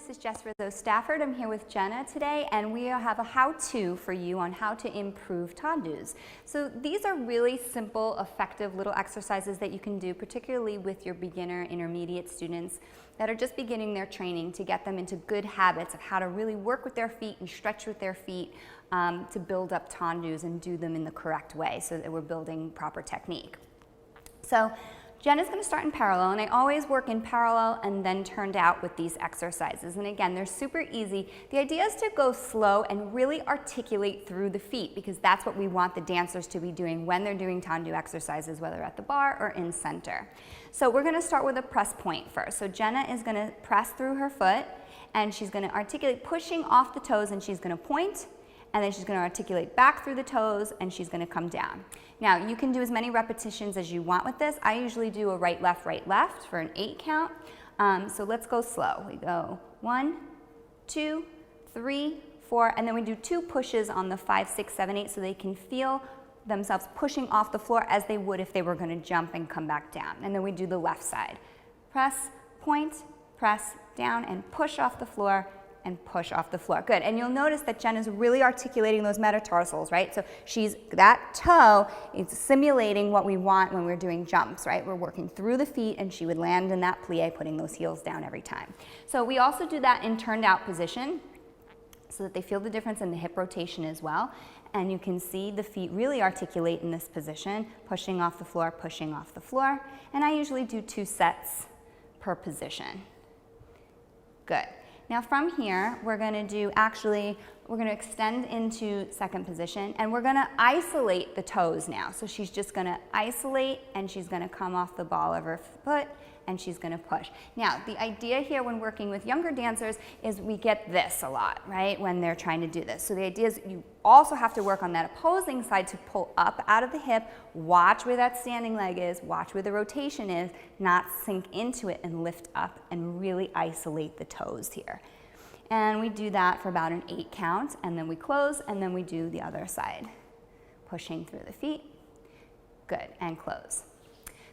this is Jess Rizzo-Stafford. I'm here with Jenna today, and we have a how-to for you on how to improve tendus. So these are really simple, effective little exercises that you can do, particularly with your beginner, intermediate students that are just beginning their training, to get them into good habits of how to really work with their feet and stretch with their feet to build up tendus and do them in the correct way so that we're building proper technique. So Jenna's going to start in parallel, and I always work in parallel and then turned out with these exercises. And again, they're super easy. The idea is to go slow and really articulate through the feet, because that's what we want the dancers to be doing when they're doing tendu exercises, whether at the bar or in center. So we're going to start with a press point first. So Jenna is going to press through her foot, and she's going to articulate pushing off the toes, and she's going to point, and then she's going to articulate back through the toes, and she's going to come down. Now, you can do as many repetitions as you want with this. I usually do a right, left for an 8 count. So let's go slow. We go 1, 2, 3, 4, and then we do 2 pushes on the 5, 6, 7, 8 so they can feel themselves pushing off the floor as they would if they were going to jump and come back down. And then we do the left side. Press, point, press, down, and push off the floor, and push off the floor. Good, and you'll notice that Jen is really articulating those metatarsals, right? So that toe is simulating what we want when we're doing jumps, right? We're working through the feet, and she would land in that plie, putting those heels down every time. So we also do that in turned out position, so that they feel the difference in the hip rotation as well. And you can see the feet really articulate in this position, pushing off the floor, pushing off the floor. And I usually do 2 sets per position. Good. Now from here, we're going to extend into second position, and we're going to isolate the toes now. So she's just going to isolate, and she's going to come off the ball of her foot, and she's going to push. Now, the idea here when working with younger dancers is we get this a lot, right, when they're trying to do this. So the idea is you also have to work on that opposing side to pull up out of the hip, watch where that standing leg is, watch where the rotation is, not sink into it and lift up and really isolate the toes here. And we do that for about an 8 count, and then we close, and then we do the other side. Pushing through the feet, good, and close.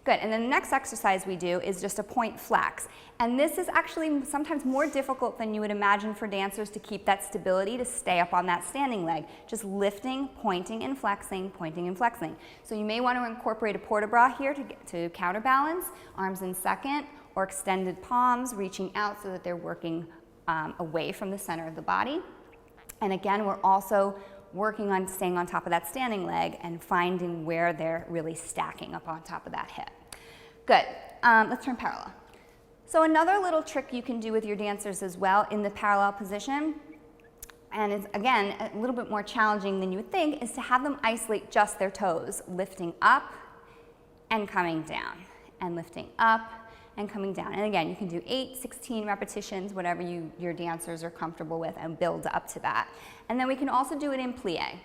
Good, and then the next exercise we do is just a point flex. And this is actually sometimes more difficult than you would imagine for dancers to keep that stability, to stay up on that standing leg. Just lifting, pointing and flexing, pointing and flexing. So you may want to incorporate a port-a-bras here to counterbalance, arms in second, or extended palms, reaching out so that they're working away from the center of the body. And again, we're also working on staying on top of that standing leg and finding where they're really stacking up on top of that hip. Good, let's turn parallel. So another little trick you can do with your dancers as well in the parallel position, and it's again a little bit more challenging than you would think, is to have them isolate just their toes, lifting up and coming down, and lifting up and coming down. And again, you can do 8, 16 repetitions, whatever your dancers are comfortable with, and build up to that. And then we can also do it in plie.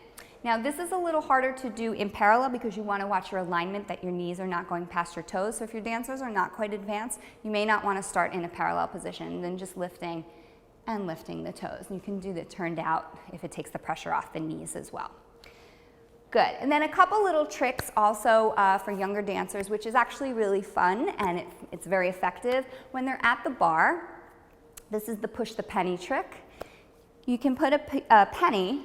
Now this is a little harder to do in parallel because you want to watch your alignment, that your knees are not going past your toes. So if your dancers are not quite advanced, you may not want to start in a parallel position, then just lifting and lifting the toes. And you can do the turned out if it takes the pressure off the knees as well. Good, and then a couple little tricks also for younger dancers, which is actually really fun, and it's very effective. When they're at the bar, this is the push the penny trick. You can put a penny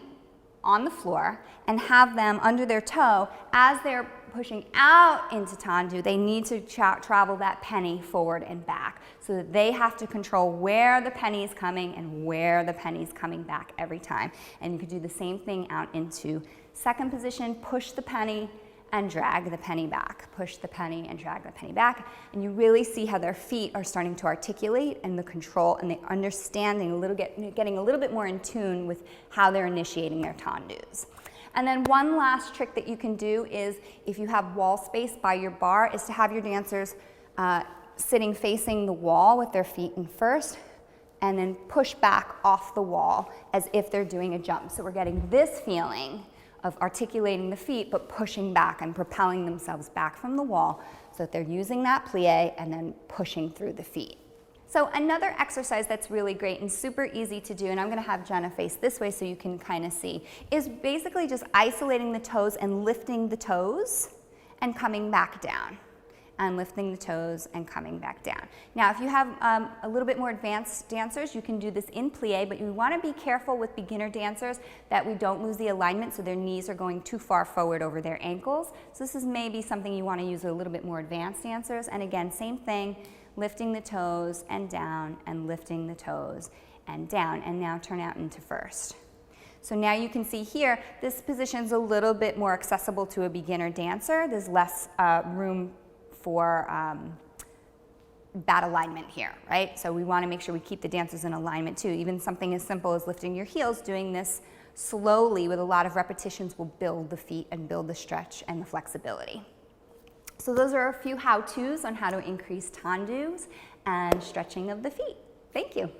on the floor and have them under their toe. As they're pushing out into tendu, they need to travel that penny forward and back, so that they have to control where the penny is coming and where the penny is coming back every time. And you could do the same thing out into second position, push the penny and drag the penny back, push the penny and drag the penny back, and you really see how their feet are starting to articulate, and the control and the understanding, getting a little bit more in tune with how they're initiating their tendus. And then one last trick that you can do is, if you have wall space by your bar, is to have your dancers sitting facing the wall with their feet in first, and then push back off the wall as if they're doing a jump. So we're getting this feeling of articulating the feet, but pushing back and propelling themselves back from the wall, so that they're using that plie and then pushing through the feet. So another exercise that's really great and super easy to do, and I'm going to have Jenna face this way so you can kind of see, is basically just isolating the toes and lifting the toes and coming back down. and lifting the toes and coming back down. Now, if you have a little bit more advanced dancers, you can do this in plie, but you want to be careful with beginner dancers that we don't lose the alignment so their knees are going too far forward over their ankles. So this is maybe something you want to use with a little bit more advanced dancers. And again, same thing, lifting the toes and down and lifting the toes and down, and now turn out into first. So now you can see here, this position is a little bit more accessible to a beginner dancer. There's less room for bad alignment here, right? So we want to make sure we keep the dancers in alignment too. Even something as simple as lifting your heels, doing this slowly with a lot of repetitions will build the feet and build the stretch and the flexibility. So those are a few how-tos on how to increase tendus and stretching of the feet. Thank you.